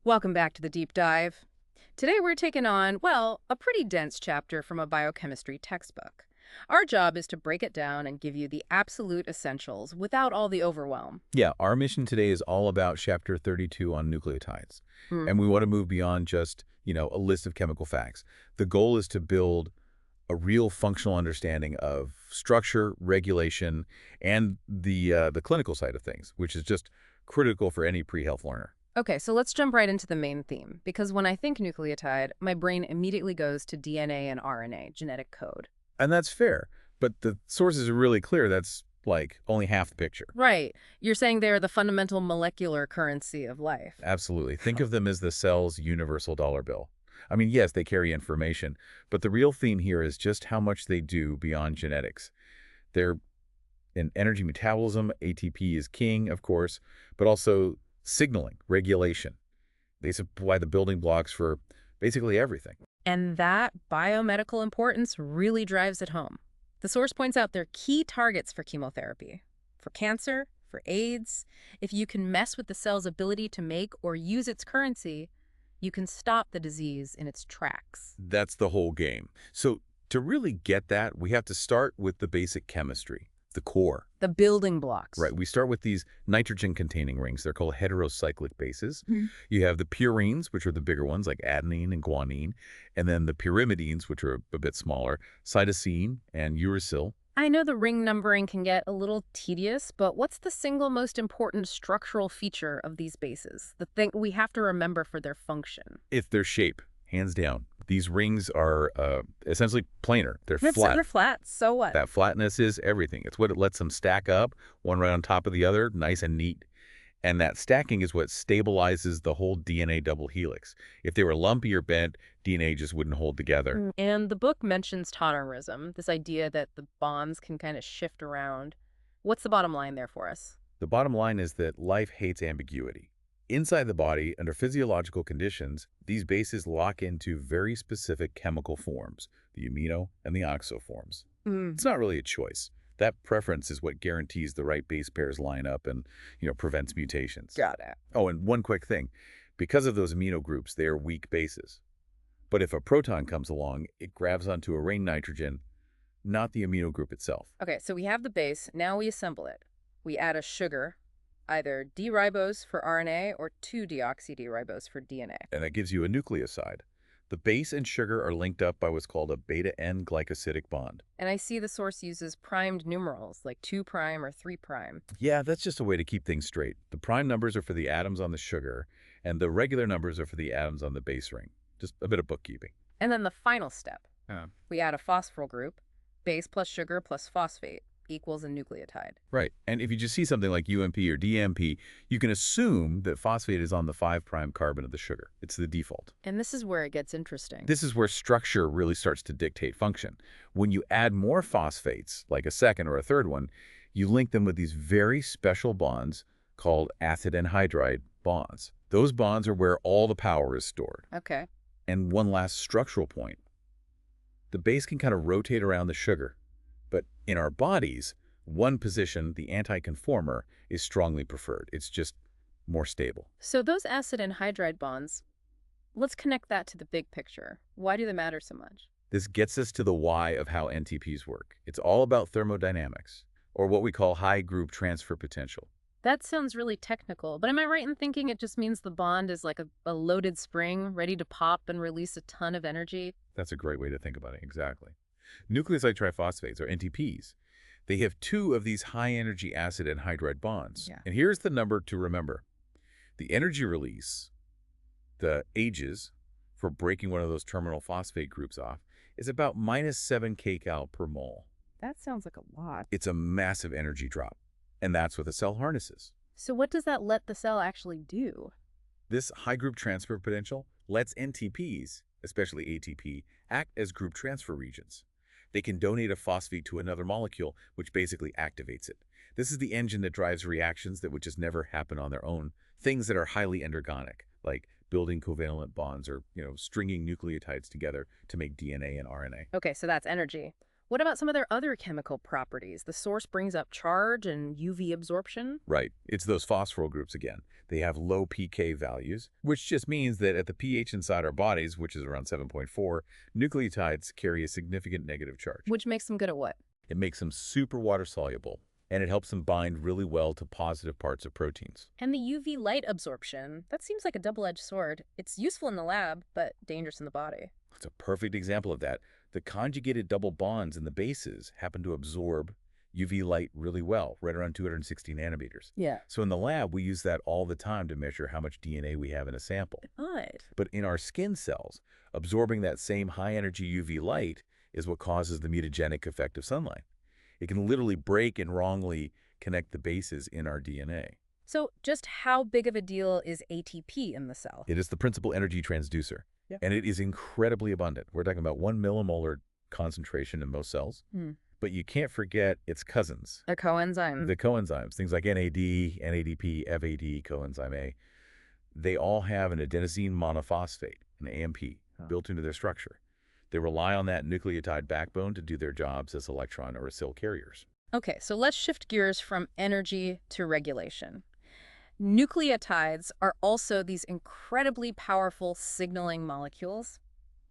Welcome back to the deep dive. Today we're taking on, well, a pretty dense chapter from a biochemistry textbook. Our job is to break it down and give you the absolute essentials without all the overwhelm. Yeah, our mission today is all about chapter 32 on nucleotides. Hmm. And we want to move beyond just, a list of chemical facts. The goal is to build a real functional understanding of structure, regulation, and the clinical side of things, which is just critical for any pre-health learner. Okay, so let's jump right into the main theme, because when I think nucleotide, my brain immediately goes to DNA and RNA, genetic code. And that's fair, but the sources are really clear. That's like only half the picture. Right. You're saying they're the fundamental molecular currency of life. Absolutely. Think of them as the cell's universal dollar bill. I mean, yes, they carry information, but the real theme here is just how much they do beyond genetics. They're in energy metabolism, ATP is king, of course, but also signaling, regulation. They supply the building blocks for basically everything. And that biomedical importance really drives it home. The source points out they're key targets for chemotherapy, for cancer, for AIDS. If you can mess with the cell's ability to make or use its currency, you can stop the disease in its tracks. That's the whole game. So to really get that, we have to start with the basic chemistry, the core. The building blocks. Right. We start with these nitrogen-containing rings. They're called heterocyclic bases. Mhm. You have the purines, which are the bigger ones, like adenine and guanine, and then the pyrimidines, which are a bit smaller, cytosine and uracil. I know the ring numbering can get a little tedious, but what's the single most important structural feature of these bases? The thing we have to remember for their function. It's their shape, hands down. These rings are essentially planar. They're They're flat. flat, so what? That flatness is everything. It's what it lets them stack up, one right on top of the other, nice and neat. And that stacking is what stabilizes the whole DNA double helix. If they were lumpy or bent, DNA just wouldn't hold together. And the book mentions tautomerism, this idea that the bonds can kind of shift around. What's the bottom line there for us? The bottom line is that life hates ambiguity. Inside the body, under physiological conditions, these bases lock into very specific chemical forms, the amino and the oxo forms. It's not really a choice. That preference is what guarantees the right base pairs line up and, prevents mutations. Got it. Oh, and one quick thing. Because of those amino groups, they are weak bases. But if a proton comes along, it grabs onto a ring nitrogen, not the amino group itself. Okay, so we have the base. Now we assemble it. We add a sugar, either D-ribose for RNA or 2-deoxy-D-ribose for DNA. And that gives you a nucleoside. The base and sugar are linked up by what's called a beta N-glycosidic bond. And I see the source uses primed numerals, like 2' or 3'. Yeah, that's just a way to keep things straight. The prime numbers are for the atoms on the sugar, and the regular numbers are for the atoms on the base ring. Just a bit of bookkeeping. And then the final step. Yeah. We add a phosphoryl group, base plus sugar plus phosphate equals a nucleotide. Right. And if you just see something like UMP or DMP, you can assume that phosphate is on the 5' carbon of the sugar. It's the default. And this is where it gets interesting. This is where structure really starts to dictate function. When you add more phosphates, like a second or a third one, you link them with these very special bonds called acid anhydride bonds. Those bonds are where all the power is stored. Okay. And one last structural point. The base can kind of rotate around the sugar. But in our bodies, one position, the anti-conformer, is strongly preferred. It's just more stable. So those acid anhydride bonds, let's connect that to the big picture. Why do they matter so much? This gets us to the why of how NTPs work. It's all about thermodynamics, or what we call high group transfer potential. That sounds really technical, but am I right in thinking it just means the bond is like a loaded spring ready to pop and release a ton of energy? That's a great way to think about it, exactly. Nucleoside triphosphates, or NTPs, they have 2 of these high-energy acid anhydride bonds. Yeah. And here's the number to remember. The energy release, the Ages, for breaking one of those terminal phosphate groups off, is about -7 kcal per mole. That sounds like a lot. It's a massive energy drop, and that's what the cell harnesses. So what does that let the cell actually do? This high group transfer potential lets NTPs, especially ATP, act as group transfer regions. They can donate a phosphate to another molecule, which basically activates it. This is the engine that drives reactions that would just never happen on their own, things that are highly endergonic, like building covalent bonds or, stringing nucleotides together to make DNA and RNA. Okay, so that's energy. What about some of their other chemical properties? The source brings up charge and UV absorption. Right. It's those phosphoryl groups again. They have low pK values, which just means that at the pH inside our bodies, which is around 7.4, nucleotides carry a significant negative charge. Which makes them good at what? It makes them super water soluble, and it helps them bind really well to positive parts of proteins. And the UV light absorption, that seems like a double-edged sword. It's useful in the lab, but dangerous in the body. It's a perfect example of that. The conjugated double bonds in the bases happen to absorb UV light really well, right around 260 nanometers. Yeah. So in the lab, we use that all the time to measure how much DNA we have in a sample. Odd. But in our skin cells, absorbing that same high-energy UV light is what causes the mutagenic effect of sunlight. It can literally break and wrongly connect the bases in our DNA. So just how big of a deal is ATP in the cell? It is the principal energy transducer, Yeah. and it is incredibly abundant. We're talking about 1 millimolar concentration in most cells. But you can't forget its cousins, A coenzyme. the coenzymes, things like NAD, NADP, FAD, coenzyme A. They all have an adenosine monophosphate, an AMP, built into their structure. They rely on that nucleotide backbone to do their jobs as electron or cell carriers. Okay, so let's shift gears from energy to regulation. Nucleotides are also these incredibly powerful signaling molecules.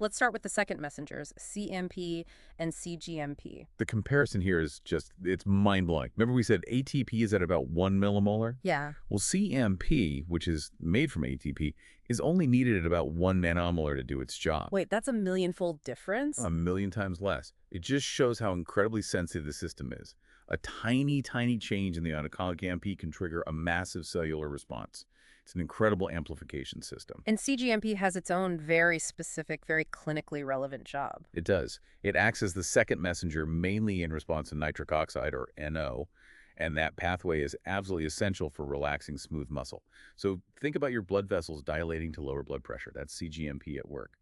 Let's start with the second messengers, CMP and cGMP. The comparison here is just, it's mind-blowing. Remember we said ATP is at about 1 millimolar? Yeah. Well, CMP, which is made from ATP, is only needed at about 1 nanomolar to do its job. Wait, that's a millionfold difference? A million times less. It just shows how incredibly sensitive the system is. A tiny, tiny change in the amount of cGMP can trigger a massive cellular response. It's an incredible amplification system. And cGMP has its own very specific, very clinically relevant job. It does. It acts as the second messenger, mainly in response to nitric oxide, or NO, and that pathway is absolutely essential for relaxing smooth muscle. So think about your blood vessels dilating to lower blood pressure. That's cGMP at work.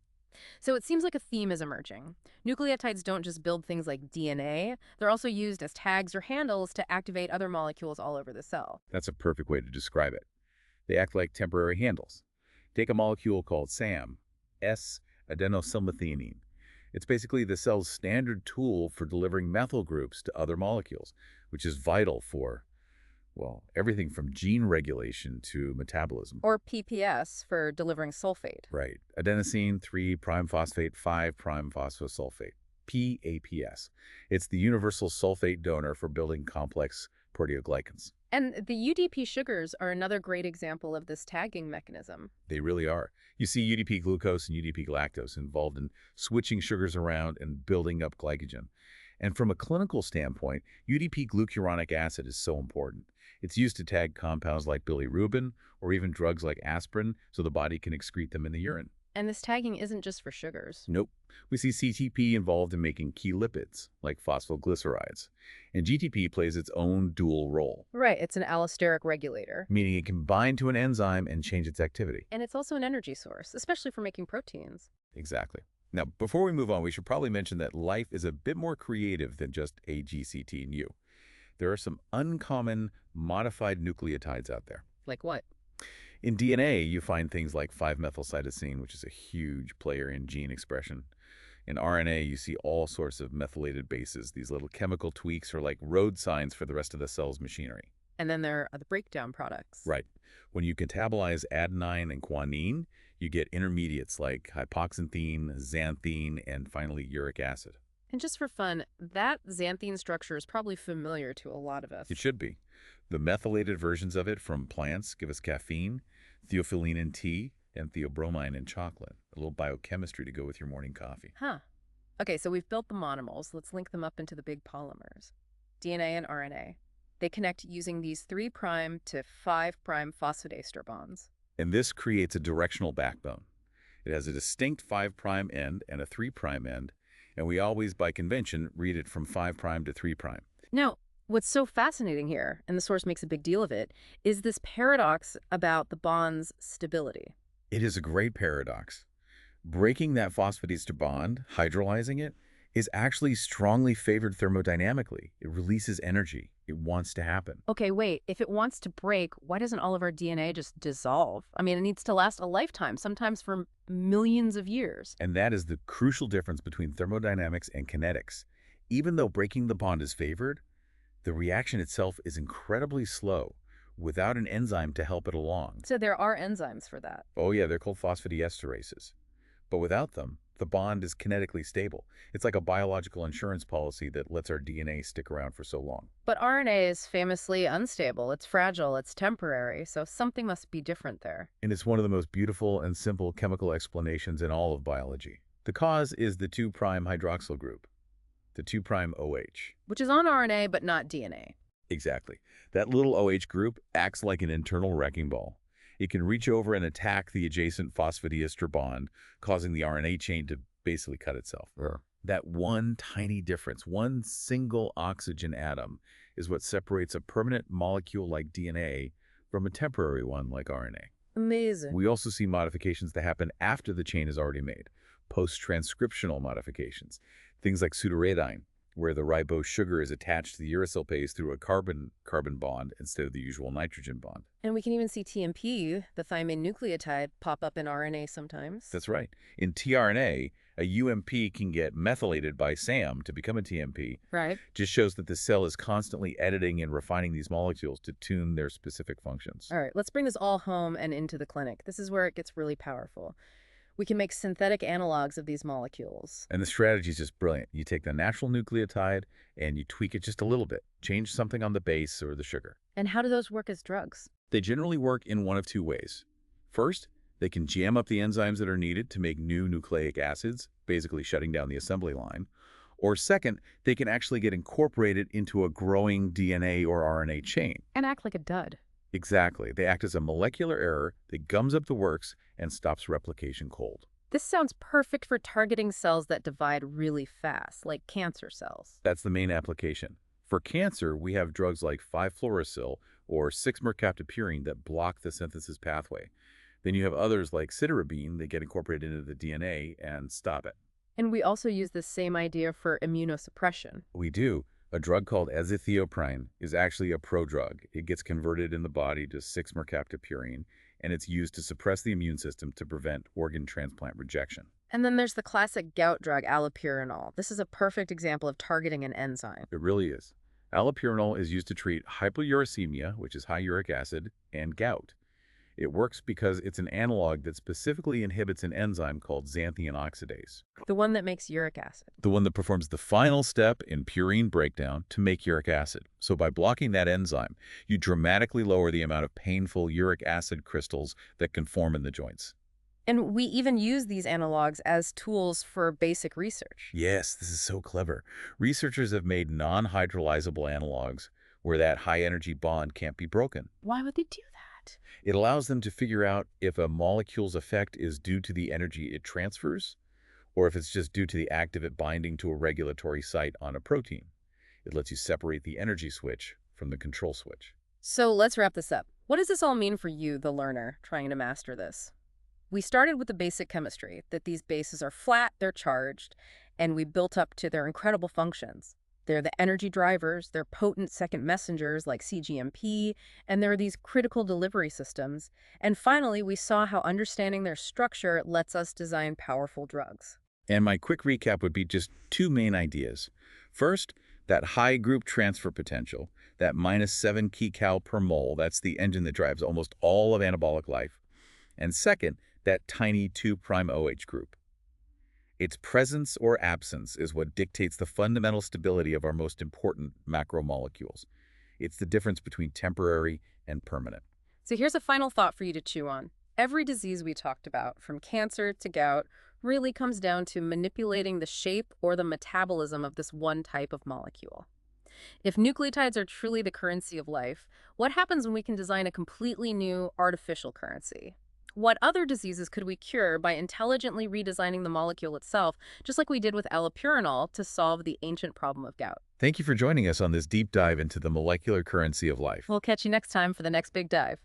So it seems like a theme is emerging. Nucleotides don't just build things like DNA, they're also used as tags or handles to activate other molecules all over the cell. That's a perfect way to describe it. They act like temporary handles. Take a molecule called SAM, S-adenosylmethionine. It's basically the cell's standard tool for delivering methyl groups to other molecules, which is vital for, well, everything from gene regulation to metabolism. Or PPS for delivering sulfate. Right. Adenosine 3'-phosphate 5'-phosphosulfate, PAPS. It's the universal sulfate donor for building complex proteoglycans. And the UDP sugars are another great example of this tagging mechanism. They really are. You see UDP glucose and UDP galactose involved in switching sugars around and building up glycogen. And from a clinical standpoint, UDP glucuronic acid is so important. It's used to tag compounds like bilirubin or even drugs like aspirin so the body can excrete them in the urine. And this tagging isn't just for sugars. Nope. We see CTP involved in making key lipids, like phosphoglycerides. And GTP plays its own dual role. Right, it's an allosteric regulator. Meaning it can bind to an enzyme and change its activity. And it's also an energy source, especially for making proteins. Exactly. Now, before we move on, we should probably mention that life is a bit more creative than just A, G, C, T, and U. There are some uncommon modified nucleotides out there. Like what? In DNA, you find things like 5-methylcytosine, which is a huge player in gene expression. In RNA, you see all sorts of methylated bases. These little chemical tweaks are like road signs for the rest of the cell's machinery. And then there are the breakdown products. Right. When you catabolize adenine and guanine, you get intermediates like hypoxanthine, xanthine, and finally uric acid. And just for fun, that xanthine structure is probably familiar to a lot of us. It should be. The methylated versions of it from plants give us caffeine, theophylline in tea, and theobromine in chocolate. A little biochemistry to go with your morning coffee. Huh. Okay, so we've built the monomers. Let's link them up into the big polymers. DNA and RNA. They connect using these 3' to 5' phosphodiester bonds. And this creates a directional backbone. It has a distinct 5' end and a 3' end, and we always, by convention, read it from 5' to 3'. Now, what's so fascinating here, and the source makes a big deal of it, is this paradox about the bond's stability. It is a great paradox. Breaking that phosphodiester bond, hydrolyzing it, is actually strongly favored thermodynamically. It releases energy. It wants to happen. Okay, wait, if it wants to break, why doesn't all of our DNA just dissolve? I mean, it needs to last a lifetime, sometimes for millions of years. And that is the crucial difference between thermodynamics and kinetics. Even though breaking the bond is favored, the reaction itself is incredibly slow without an enzyme to help it along. So there are enzymes for that. Oh yeah, they're called phosphodiesterases. But without them, the bond is kinetically stable. It's like a biological insurance policy that lets our DNA stick around for so long. But RNA is famously unstable. It's fragile, it's temporary, so something must be different there. And it's one of the most beautiful and simple chemical explanations in all of biology. The cause is the 2' hydroxyl group, the 2' OH. Which is on RNA but not DNA. Exactly. That little OH group acts like an internal wrecking ball. It can reach over and attack the adjacent phosphodiester bond, causing the RNA chain to basically cut itself. That one tiny difference, one single oxygen atom, is what separates a permanent molecule like DNA from a temporary one like RNA. Amazing. We also see modifications that happen after the chain is already made, post-transcriptional modifications, things like pseudoradine, where the ribose sugar is attached to the uracilpase through a carbon-carbon bond instead of the usual nitrogen bond. And we can even see TMP, the thymine nucleotide, pop up in RNA sometimes. That's right. In tRNA, a UMP can get methylated by SAM to become a TMP. Right. Just shows that the cell is constantly editing and refining these molecules to tune their specific functions. All right, let's bring this all home and into the clinic. This is where it gets really powerful. We can make synthetic analogs of these molecules. And the strategy is just brilliant. You take the natural nucleotide and you tweak it just a little bit. Change something on the base or the sugar. And how do those work as drugs? They generally work in one of two ways. First, they can jam up the enzymes that are needed to make new nucleic acids, basically shutting down the assembly line. Or second, they can actually get incorporated into a growing DNA or RNA chain. And act like a dud. Exactly. They act as a molecular error that gums up the works and stops replication cold. This sounds perfect for targeting cells that divide really fast, like cancer cells. That's the main application. For cancer, we have drugs like 5-fluorouracil or 6-mercaptopurine that block the synthesis pathway. Then you have others like cytarabine that get incorporated into the DNA and stop it. And we also use the same idea for immunosuppression. We do. A drug called azathioprine is actually a prodrug. It gets converted in the body to 6-mercaptopurine, and it's used to suppress the immune system to prevent organ transplant rejection. And then there's the classic gout drug, allopurinol. This is a perfect example of targeting an enzyme. It really is. Allopurinol is used to treat hyperuricemia, which is high uric acid, and gout. It works because it's an analog that specifically inhibits an enzyme called xanthine oxidase, The one that makes uric acid. the one that performs the final step in purine breakdown to make uric acid. So by blocking that enzyme, you dramatically lower the amount of painful uric acid crystals that can form in the joints. And we even use these analogs as tools for basic research. Yes, this is so clever. Researchers have made non-hydrolyzable analogs where that high-energy bond can't be broken. Why would they do that? It allows them to figure out if a molecule's effect is due to the energy it transfers, or if it's just due to the act of it binding to a regulatory site on a protein. It lets you separate the energy switch from the control switch. So let's wrap this up. What does this all mean for you, the learner, trying to master this? We started with the basic chemistry, that these bases are flat, they're charged, and we built up to their incredible functions. They're the energy drivers, they're potent second messengers like cGMP, and there are these critical delivery systems. And finally, we saw how understanding their structure lets us design powerful drugs. And my quick recap would be just two main ideas. First, that high group transfer potential, that -7 kcal per mole, that's the engine that drives almost all of anabolic life. And second, that tiny 2' OH group. Its presence or absence is what dictates the fundamental stability of our most important macromolecules. It's the difference between temporary and permanent. So here's a final thought for you to chew on. Every disease we talked about, from cancer to gout, really comes down to manipulating the shape or the metabolism of this one type of molecule. If nucleotides are truly the currency of life, what happens when we can design a completely new artificial currency? What other diseases could we cure by intelligently redesigning the molecule itself, just like we did with allopurinol to solve the ancient problem of gout? Thank you for joining us on this deep dive into the molecular currency of life. We'll catch you next time for the next big dive.